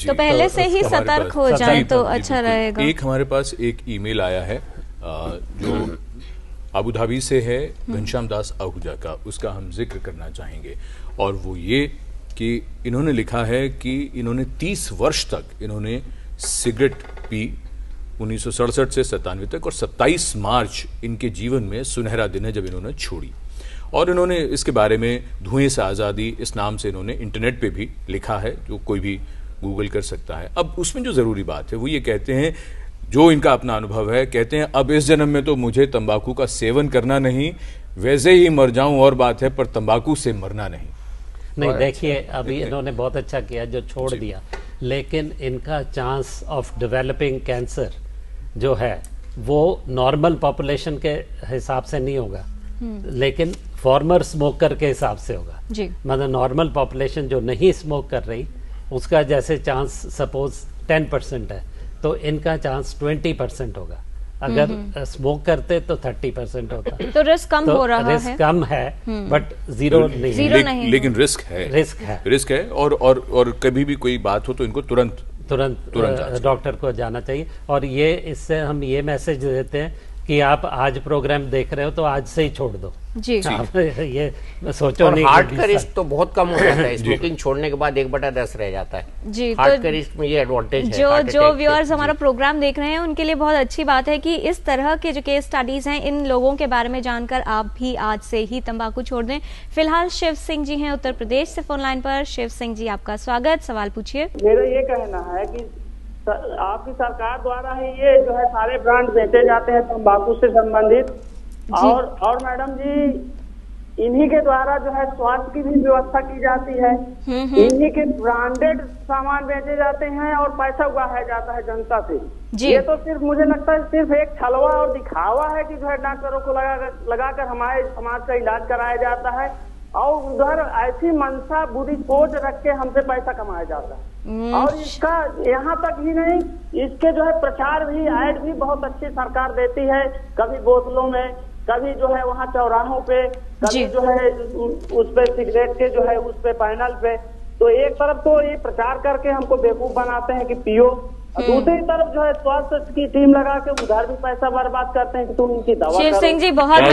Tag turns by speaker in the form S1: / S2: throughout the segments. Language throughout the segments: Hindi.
S1: तो पहले से ही सतर्क हो जाए तो अच्छा रहेगा।
S2: एक हमारे पास एक ईमेल आया है जो अबू धाबी से है, घनश्याम दास आहूजा का, उसका हम जिक्र करना चाहेंगे। और वो ये कि इन्होंने लिखा है कि इन्होंने 30 वर्ष तक इन्होंने सिगरेट पी, 1967 से 97 तक, और 27 मार्च इनके जीवन में सुनहरा दिन है जब इन्होंने छोड़ी। और इन्होंने इसके बारे में धुएं से आज़ादी इस नाम से इन्होंने इंटरनेट पे भी लिखा है, जो कोई भी गूगल कर सकता है। अब उसमें जो ज़रूरी बात है वो ये कहते हैं, जो इनका अपना अनुभव है, कहते हैं अब इस जन्म में तो मुझे तंबाकू का सेवन करना नहीं, वैसे ही मर जाऊं और बात है, पर तंबाकू से मरना नहीं।
S3: नहीं, देखिए अभी इन्होंने बहुत अच्छा किया जो छोड़ दिया, लेकिन इनका चांस ऑफ डेवलपिंग कैंसर जो है वो नॉर्मल पॉपुलेशन के हिसाब से नहीं होगा, लेकिन फॉर्मर स्मोकर के हिसाब से होगा। मतलब नॉर्मल पॉपुलेशन जो नहीं स्मोक कर रही उसका जैसे चांस सपोज 10% है, तो इनका चांस 20% होगा। अगर स्मोक करते तो 30% होता।
S1: तो रिस्क कम हो रहा है।
S3: रिस्क कम है बट जीरो नहीं,
S2: लेकिन रिस्क है और कभी भी कोई बात हो तो इनको तुरंत
S3: डॉक्टर को जाना चाहिए। और ये इससे हम ये मैसेज देते हैं कि आप आज प्रोग्राम देख रहे हो तो आज से ही छोड़ दो
S1: जी।
S3: आप ये सोचो नहीं।
S4: हार्ट का रिस्क तो बहुत कम हो जाता है स्मोकिंग छोड़ने के बाद, 1/10 रह जाता है
S1: जी।
S4: हार्ट का रिस्क में ये एडवांटेज है।
S1: जो व्यूअर्स हमारा प्रोग्राम देख रहे हैं उनके लिए बहुत अच्छी बात है कि इस तरह के जो केस स्टडीज हैं, इन लोगों के बारे में जानकर आप भी आज से ही तंबाकू छोड़ दें। फिलहाल शिव सिंह जी हैं उत्तर प्रदेश से फोन लाइन पर। शिव सिंह जी, आपका स्वागत, सवाल पूछिए।
S5: मेरा ये कहना है कि आपकी सरकार द्वारा ही ये जो है सारे ब्रांड बेचे जाते हैं तंबाकू से संबंधित, और मैडम जी इन्हीं के द्वारा जो है स्वास्थ्य की भी व्यवस्था की जाती है, इन्हीं के ब्रांडेड सामान बेचे जाते हैं और पैसा उगाया जाता है जनता से। ये तो सिर्फ मुझे लगता है सिर्फ एक छलवा और दिखावा है कि जो है डॉक्टरों को लगाकर हमारे समाज का इलाज कराया जाता है, और उधर ऐसी मनसा बुरी सोच रख के हमसे पैसा कमाया जाता है। और इसका यहाँ तक ही नहीं, इसके जो है प्रचार भी, ऐड भी बहुत अच्छी सरकार देती है, कभी बोतलों में, कभी जो है वहाँ चौराहों पे, कभी जो है उस पे सिगरेट के जो है उस पे पैनल पे। तो एक तरफ तो ये प्रचार करके हमको बेवकूफ बनाते हैं कि पियो, दूसरी तरफ जो है स्वास्थ्य की टीम लगा के उधर भी पैसा बर्बाद करते हैं कि तुम इनकी दवा।
S1: शिव सिंह जी, बहुत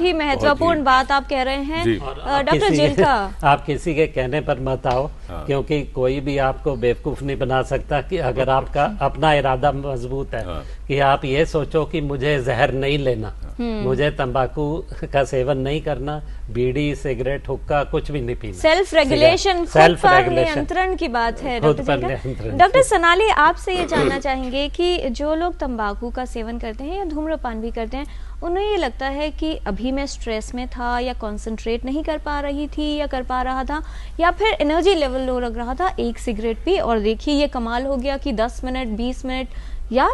S1: ही महत्वपूर्ण बात आप कह रहे हैं। डॉक्टर जिनका
S3: आप किसी के कहने पर मत आओ, क्योंकि कोई भी आपको बेवकूफ नहीं बना सकता। कि अगर आपका अपना इरादा मजबूत है कि आप ये सोचो कि मुझे जहर नहीं लेना, मुझे तंबाकू का सेवन नहीं करना, बीड़ी सिगरेट हुक्का कुछ भी नहीं पीना,
S1: सेल्फ रेगुलेशन, खुद पर नियंत्रण की बात है। डॉक्टर सनाली, आपसे ये जानना चाहेंगे कि जो लोग तंबाकू का सेवन करते हैं या धूम्रपान भी करते हैं, उन्हें ये लगता है कि अभी मैं स्ट्रेस में था या कंसंट्रेट नहीं कर पा रही थी या कर पा रहा था, या फिर एनर्जी लेवल लो लग रहा था, एक सिगरेट पी और देखिए ये कमाल हो गया कि 10 मिनट 20 मिनट या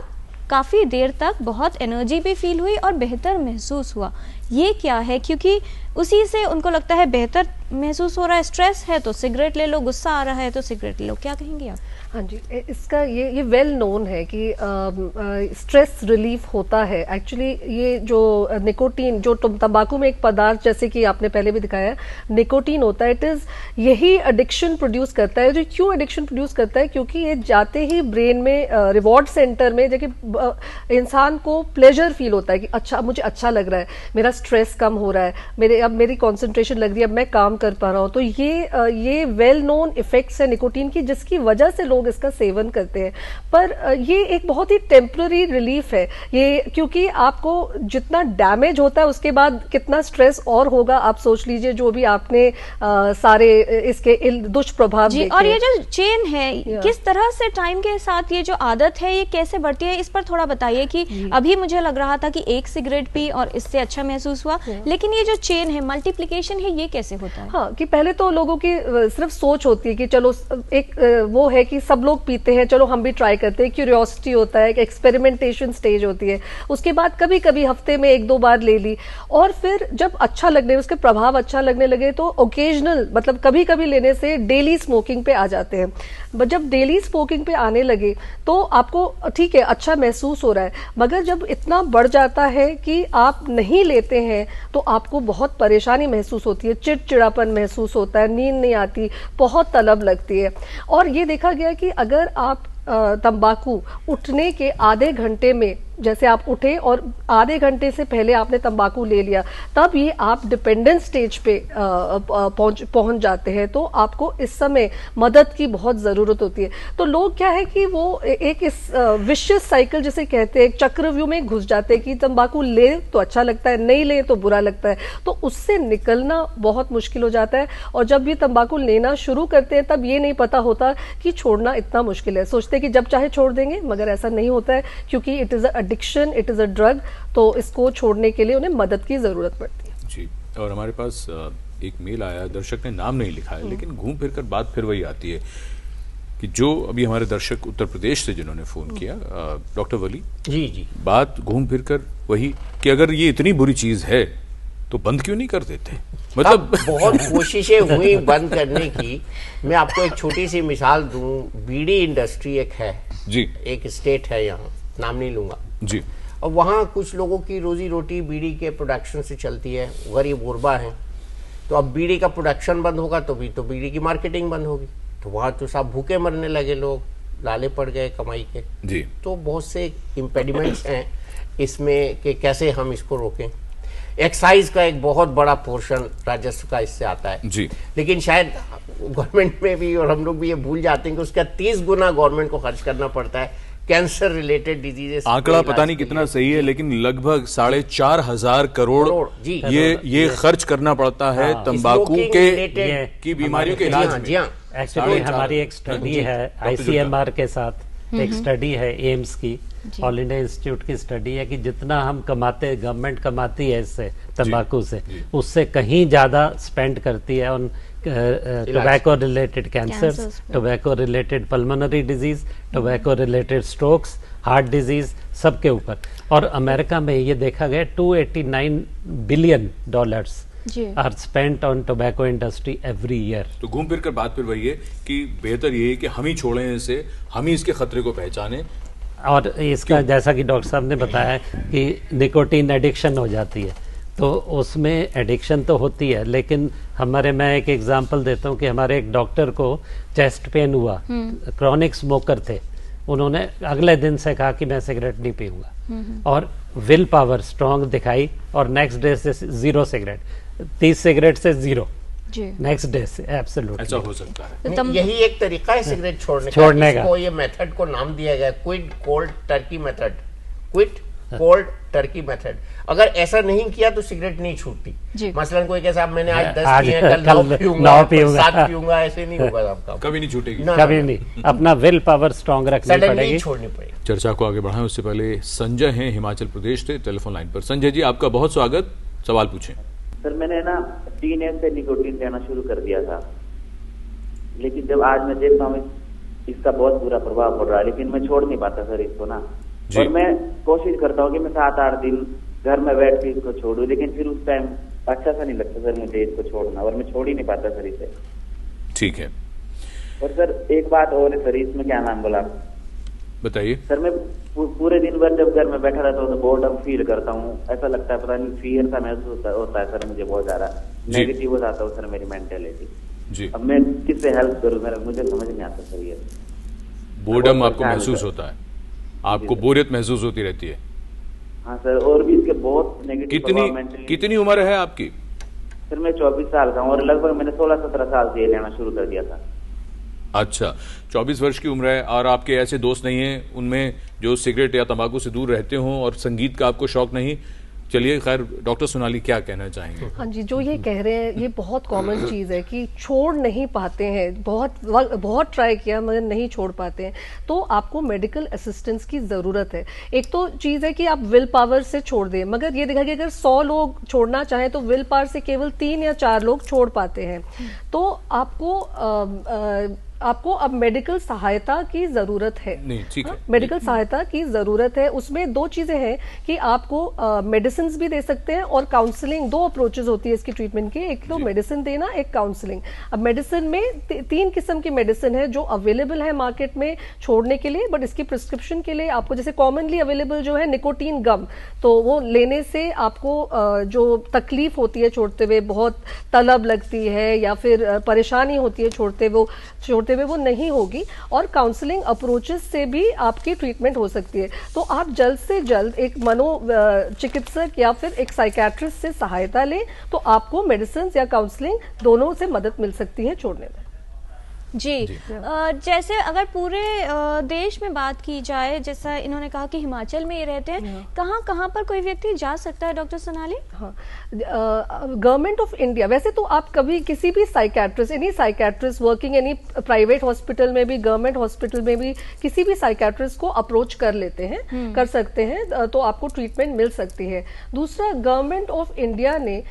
S1: काफ़ी देर तक बहुत एनर्जी भी फील हुई और बेहतर महसूस हुआ। ये क्या है? क्योंकि उसी से उनको लगता है बेहतर महसूस हो रहा है, स्ट्रेस है तो सिगरेट ले लो, गुस्सा आ रहा है तो सिगरेट ले लो। क्या कहेंगे आप?
S6: हाँ जी, इसका ये वेल नोन है कि स्ट्रेस रिलीफ होता है। एक्चुअली ये जो निकोटीन, जो तंबाकू में एक पदार्थ जैसे कि आपने पहले भी दिखाया निकोटीन होता है, इट इज़ यही एडिक्शन प्रोड्यूस करता है। जो क्यों एडिक्शन प्रोड्यूस करता है? क्योंकि ये जाते ही ब्रेन में रिवॉर्ड सेंटर में जबकि इंसान को प्लेजर फील होता है कि अच्छा, मुझे अच्छा लग रहा है, मेरा स्ट्रेस कम हो रहा है, अब मेरी कॉन्सेंट्रेशन लग रही है, अब मैं काम कर पा रहा हूँ। तो ये वेल नोन इफेक्ट्स है निकोटीन की, जिसकी वजह से लोग इसका सेवन करते हैं। पर ये एक बहुत ही टेम्पररी रिलीफ है ये, क्योंकि आपको जितना डैमेज होता है उसके बाद कितना स्ट्रेस और होगा आप सोच लीजिए, जो भी आपने सारे इसके दुष्प्रभाव देखे।
S1: और ये जो चेन है, किस तरह से टाइम के साथ ये जो आदत है ये कैसे बढ़ती है, इस पर थोड़ा बताइए कि अभी मुझे लग रहा था कि एक सिगरेट पी और इससे अच्छा महसूस हुआ, लेकिन ये जो चेन है, मल्टीप्लिकेशन है, ये कैसे होता है?
S6: हाँ, कि पहले तो लोगों की सिर्फ सोच होती है कि चलो एक वो है कि सब लोग पीते हैं, चलो हम भी ट्राई करते हैं, क्यूरियोसिटी होता है, एक्सपेरिमेंटेशन स्टेज होती है। उसके बाद कभी कभी हफ्ते में 1-2 बार ले ली, और फिर जब अच्छा लगने, उसके प्रभाव अच्छा लगने लगे तो ओकेजनल, मतलब कभी कभी लेने से डेली स्मोकिंग पे आ जाते हैं। जब डेली स्मोकिंग पे आने लगे तो आपको ठीक है, अच्छा महसूस हो रहा है, मगर जब इतना बढ़ जाता है कि आप नहीं लेते करते हैं तो आपको बहुत परेशानी महसूस होती है, चिड़चिड़ापन महसूस होता है, नींद नहीं आती, बहुत तलब लगती है। और ये देखा गया कि अगर आप तंबाकू उठने के आधे घंटे में, जैसे आप उठे और आधे घंटे से पहले आपने तंबाकू ले लिया, तब ये आप डिपेंडेंस स्टेज पे पहुंच जाते हैं, तो आपको इस समय मदद की बहुत ज़रूरत होती है। तो लोग क्या है कि वो एक इस विशियस साइकिल जिसे कहते हैं, एक चक्रव्यूह में घुस जाते हैं कि तंबाकू ले तो अच्छा लगता है, नहीं ले तो बुरा लगता है, तो उससे निकलना बहुत मुश्किल हो जाता है। और जब ये तंबाकू लेना शुरू करते हैं तब ये नहीं पता होता कि छोड़ना इतना मुश्किल है, सोचते हैं कि जब चाहे छोड़ देंगे, मगर ऐसा नहीं होता है, क्योंकि it is addiction, it is a drug, तो इसको छोड़ने के लिए उन्हें मदद की ज़रूरत पड़ती है।
S2: जी, और हमारे पास एक मेल आया, दर्शक ने नाम नहीं लिखा है, लेकिन घूम फिर कर बात फिर वही आती है कि जो अभी हमारे दर्शक उत्तर प्रदेश से जिन्होंने फ़ोन किया, डॉक्टर वली
S4: जी,
S2: बात घूम फिर कर वही कि अगर ये इतनी बुरी चीज़ है तो बंद क्यों नहीं कर देते? मतलब
S4: बहुत कोशिशें हुई बंद करने की। मैं आपको एक छोटी सी मिसाल दूं, बीड़ी इंडस्ट्री एक है
S2: जी,
S4: एक स्टेट है, यहाँ नाम नहीं लूंगा
S2: जी,
S4: और वहाँ कुछ लोगों की रोजी रोटी बीड़ी के प्रोडक्शन से चलती है, गरीब गुरबा हैं, तो अब बीड़ी का प्रोडक्शन बंद होगा तो भी तो बीड़ी की मार्केटिंग बंद होगी, तो वहाँ तो सब भूखे मरने लगे, लोग लाले पड़ गए कमाई के
S2: जी।
S4: तो बहुत से इम्पेडिमेंट्स हैं इसमें कि कैसे हम इसको रोकें। एक्साइज का एक बहुत बड़ा पोर्शन राजस्व का इससे आता है
S2: जी,
S4: लेकिन शायद गवर्नमेंट में भी और हम लोग भी ये भूल जाते हैं कि उसका 30 गुना गवर्नमेंट को खर्च करना पड़ता है कैंसर रिलेटेड डिजीजेस।
S2: आंकड़ा पता नहीं कितना सही है, लेकिन लगभग 4,500 करोड़
S4: जी
S2: ये खर्च करना पड़ता है तंबाकू की बीमारियों के इलाज में।
S4: जी हाँ,
S3: एक्चुअली हमारी एक स्टडी है ICMR के साथ, एक स्टडी है एम्स की, ऑल इंडिया इंस्टीट्यूट की स्टडी है कि जितना हम कमाते, गवर्नमेंट कमाती है इससे तंबाकू से, उससे कहीं ज्यादा स्पेंड करती है on tobacco related cancers, tobacco related pulmonary disease, tobacco related strokes, heart disease, सबके ऊपर। और अमेरिका में ये देखा गया $289 billion are spent on tobacco industry every year.
S2: तो घूम फिर कर बात फिर वही है कि बेहतर ये है कि हम ही छोड़ें इसे, हम ही इसके खतरे को पहचानें।
S3: और इसका जैसा कि डॉक्टर साहब ने बताया कि निकोटीन एडिक्शन हो जाती है, तो उसमें एडिक्शन तो होती है, लेकिन मैं एक एग्जांपल देता हूँ कि हमारे एक डॉक्टर को चेस्ट पेन हुआ, क्रॉनिक स्मोकर थे, उन्होंने अगले दिन से कहा कि मैं सिगरेट नहीं पीऊंगा, और विल पावर स्ट्रांग दिखाई, और नेक्स्ट डे से 0 सिगरेट, 30 सिगरेट से 0 नेक्स्ट डे से। एब्सोल्युटली
S2: ऐसा हो सकता है।
S4: तो यही एक तरीका है सिगरेट छोड़ने का। ये मेथड को नाम दिया गया quit cold Turkey method, quit cold Turkey method. अगर ऐसा नहीं किया तो सिगरेट नहीं छूटती। मसलन कोई कैसा मैंने आज 10 पिए, कल 9 पीऊंगा, 7 पीऊंगा, ऐसे नहीं होगा आपका,
S2: कभी नहीं छूटेगी,
S3: कभी नहीं। अपना विल पावर स्ट्रांग रखनी पड़ेगी,
S4: छोड़नी पड़ेगी।
S2: चर्चा को आगे बढ़ाएं उससे पहले संजय हैं हिमाचल प्रदेश से टेलीफोन लाइन पर। संजय जी, आपका बहुत स्वागत, सवाल पूछें।
S7: सर, मैंने ना टीनेज से निकोटीन लेना शुरू कर दिया था, लेकिन जब आज मैं देखता हूँ इसका बहुत बुरा प्रभाव पड़ रहा है, लेकिन मैं छोड़ नहीं पाता सर इसको ना। और मैं कोशिश करता हूँ कि मैं 7-8 दिन घर में बैठ के इसको छोड़ूं, लेकिन फिर उस टाइम अच्छा सा नहीं लगता सर मुझे इसको छोड़ना, और मैं छोड़ ही नहीं पाता सर इसे।
S2: ठीक है।
S7: और सर एक बात और है सर, इसमें क्या नाम बोला,
S2: बताइए
S7: सर। मैं पूरे दिन भर जब घर में बैठा रहता हूँ तो बोर्डम फील करता हूँ, ऐसा लगता है पता नहीं, फियर सा महसूस होता है सर मुझे, बहुत ज्यादा नेगेटिव हो जाता हूँ सर मेरी मेंटेलिटी जी। अब मैं किससे हेल्प करूँ सर, मुझे समझ नहीं आता सर। ये
S2: बोर्डम आपको महसूस होता है, आपको बोरियत महसूस होती रहती है?
S7: हाँ सर, और भी इसके बहुत नेगेटिव।
S2: कितनी उम्र है आपकी?
S7: सर मैं 24 साल का हूँ, और लगभग मैंने 16-17 साल से ये लेना शुरू कर दिया था।
S2: अच्छा, 24 वर्ष की उम्र है, और आपके ऐसे दोस्त नहीं हैं उनमें जो सिगरेट या तंबाकू से दूर रहते हों, और संगीत का आपको शौक नहीं? चलिए, खैर डॉक्टर सोनाली क्या कहना चाहेंगे?
S6: हाँ जी, जो ये कह रहे हैं ये बहुत कॉमन चीज़ है कि छोड़ नहीं पाते हैं, बहुत ट्राई किया मगर नहीं छोड़ पाते हैं, तो आपको मेडिकल असिस्टेंस की ज़रूरत है। एक तो चीज़ है कि आप विल पावर से छोड़ दें, मगर ये देखा कि अगर 100 लोग छोड़ना चाहें तो विल पावर से केवल 3 या 4 लोग छोड़ पाते हैं। तो आपको आपको अब मेडिकल सहायता की जरूरत है।
S2: नहीं, ठीक है,
S6: मेडिकल सहायता की जरूरत है। उसमें दो चीजें हैं कि आपको मेडिसिन भी दे सकते हैं और काउंसलिंग, दो अप्रोचेस होती है इसकी ट्रीटमेंट की, एक तो मेडिसिन देना, एक काउंसलिंग। अब मेडिसिन में तीन किस्म की मेडिसिन है जो अवेलेबल है मार्केट में छोड़ने के लिए, बट इसकी प्रिस्क्रिप्शन के लिए आपको, जैसे कॉमनली अवेलेबल जो है निकोटीन गम, तो वो लेने से आपको जो तकलीफ होती है छोड़ते हुए, बहुत तलब लगती है या फिर परेशानी होती है छोड़ते हुए, वो नहीं होगी। और काउंसलिंग अप्रोचेस से भी आपकी ट्रीटमेंट हो सकती है। तो आप जल्द से जल्द एक चिकित्सक या फिर एक साइकियाट्रिस्ट से सहायता लें, तो आपको मेडिसिन या काउंसलिंग दोनों से मदद मिल सकती है छोड़ने में।
S1: जी, जैसे अगर पूरे देश में बात की जाए, जैसा इन्होंने कहा कि हिमाचल में ये रहते हैं, कहाँ कहाँ पर कोई व्यक्ति जा सकता है डॉक्टर सोनाली?
S6: हाँ, गवर्नमेंट ऑफ इंडिया, वैसे तो आप कभी किसी भी psychiatrist, any psychiatrist working any private hospital में भी, गवर्नमेंट हॉस्पिटल में भी, किसी भी साइकियाट्रिस्ट को अप्रोच कर लेते हैं, कर सकते हैं, तो आपको ट्रीटमेंट मिल सकती है। दूसरा, गवर्नमेंट ऑफ इंडिया ने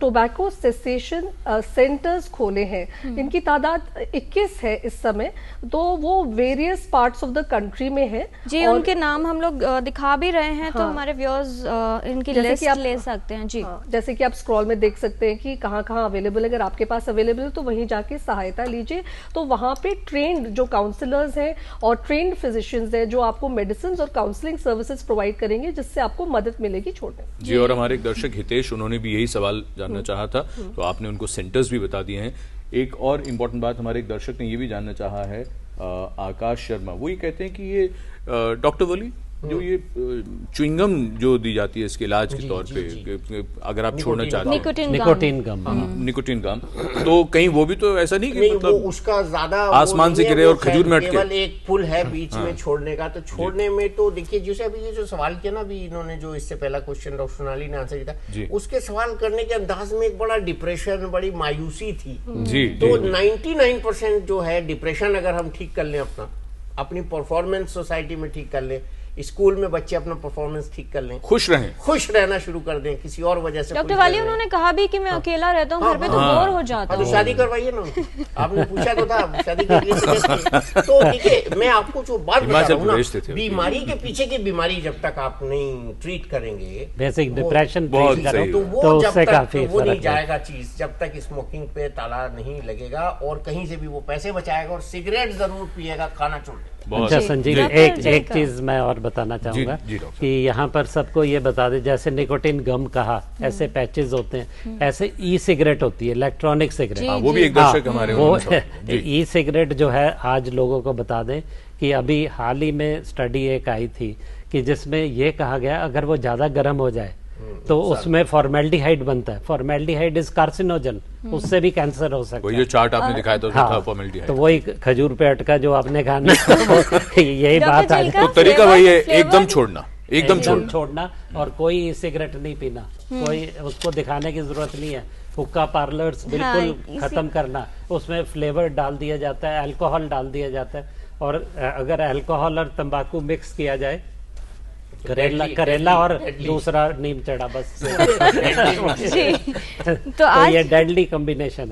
S6: टोबैको सेसेशन सेंटर्स खोले हैं, इनकी तादाद 21 है इस समय, तो वो various parts of the country में है
S1: जी। उनके नाम हम लोग दिखा भी रहे हैं, तो हमारे व्यूअर्स इनकी लिस्ट ले सकते हैं जी।
S6: जैसे कि आप स्क्रॉल में देख सकते हैं कि कहाँ कहाँ अवेलेबल, अगर आपके पास अवेलेबल है तो वहीं जाके सहायता लीजिए। तो वहाँ पे ट्रेंड जो काउंसलर्स हैं और ट्रेंड फिजिशियंस हैं जो आपको मेडिसिन और काउंसलिंग सर्विसेज प्रोवाइड करेंगे, जिससे आपको मदद मिलेगी छोड़ने में।
S2: जी, और हमारे एक दर्शक हितेश, उन्होंने भी यही सवाल जानना चाहा था, तो आपने उनको सेंटर्स भी बता दिए हैं। एक और इम्पोर्टेंट बात हमारे एक दर्शक ने ये भी जानना चाहा है, आकाश शर्मा, वो ये कहते हैं कि ये डॉक्टर बोली जो ये च्युइंगम जो दी जाती है इसके इलाज के तौर पे, अगर आप छोड़ना चाहते हैं, निकोटीन गम, तो कहीं वो भी तो ऐसा नहीं कि मतलब
S4: वो उसका ज्यादा
S2: आसमान से गिरे और खजूर में अटके,
S4: केवल एक पुल है बीच में छोड़ने का। तो छोड़ने में तो देखिए, जैसे अभी ये जो सवाल किया ना, अभी इन्होंने जो इससे पहला क्वेश्चन डॉक्टर सोनाली ने आंसर किया था, उसके सवाल करने के अंदाज में एक बड़ा डिप्रेशन, बड़ी मायूसी थी जी। तो 99% जो है डिप्रेशन अगर हम ठीक कर लें, अपनी परफॉर्मेंस सोसाइटी में ठीक कर लें, स्कूल में बच्चे अपना परफॉर्मेंस ठीक कर लें, खुश रहना शुरू कर दें, किसी और वजह से।
S1: डॉक्टर वाली उन्होंने कहा भी कि मैं अकेला रहता हूँ घर पे, तो बोर हो जाता हूँ,
S4: तो शादी करवाइए ना। आपने पूछा तो था शादी के लिए। तो देखिए, मैं आपको जो बात बता रहा हूँ ना, बीमारी के पीछे की बीमारी जब तक आप नहीं ट्रीट करेंगे,
S3: बेसिक डिप्रेशन,
S4: तो वो जब तक वो नहीं जाएगा चीज, जब तक स्मोकिंग पे ताला नहीं लगेगा, और कहीं से भी वो पैसे बचाएगा और सिगरेट जरूर पिएगा, खाना छोड़ देगा।
S3: अच्छा संजीव, एक चीज मैं और बताना चाहूंगा कि यहाँ पर सबको ये बता दे, जैसे निकोटीन गम कहा, ऐसे पैचेस होते हैं, ऐसे ई सिगरेट होती है, इलेक्ट्रॉनिक सिगरेट,
S2: वो भी एक दर्शक हमारे,
S3: वो ई सिगरेट जो है, आज लोगों को बता दें कि अभी हाल ही में स्टडी एक आई थी कि जिसमें ये कहा गया अगर वो ज्यादा गर्म हो जाए तो उसमें फॉर्मेल्डिहाइड बनता है, फॉर्मेल्डिहाइड इज कार्सिनोजन, उससे भी कैंसर हो सकता है।
S2: ये चार्ट आपने दिखाया था फॉर्मेल्डिहाइड,
S3: तो वही खजूर पे अटका जो आपने कहा ना, यही बात है।
S2: तो तरीका वही है, एकदम छोड़ना
S3: और कोई सिगरेट नहीं पीना, कोई उसको दिखाने की जरूरत नहीं है। हुक्का पार्लर्स बिल्कुल खत्म करना, उसमें फ्लेवर डाल दिया जाता है, अल्कोहल डाल दिया जाता है, और अगर अल्कोहल और तंबाकू मिक्स किया जाए, करेला और दूसरा नीम चढ़ा, बस
S1: जी। तो आज
S3: ये डेडली कॉम्बिनेशन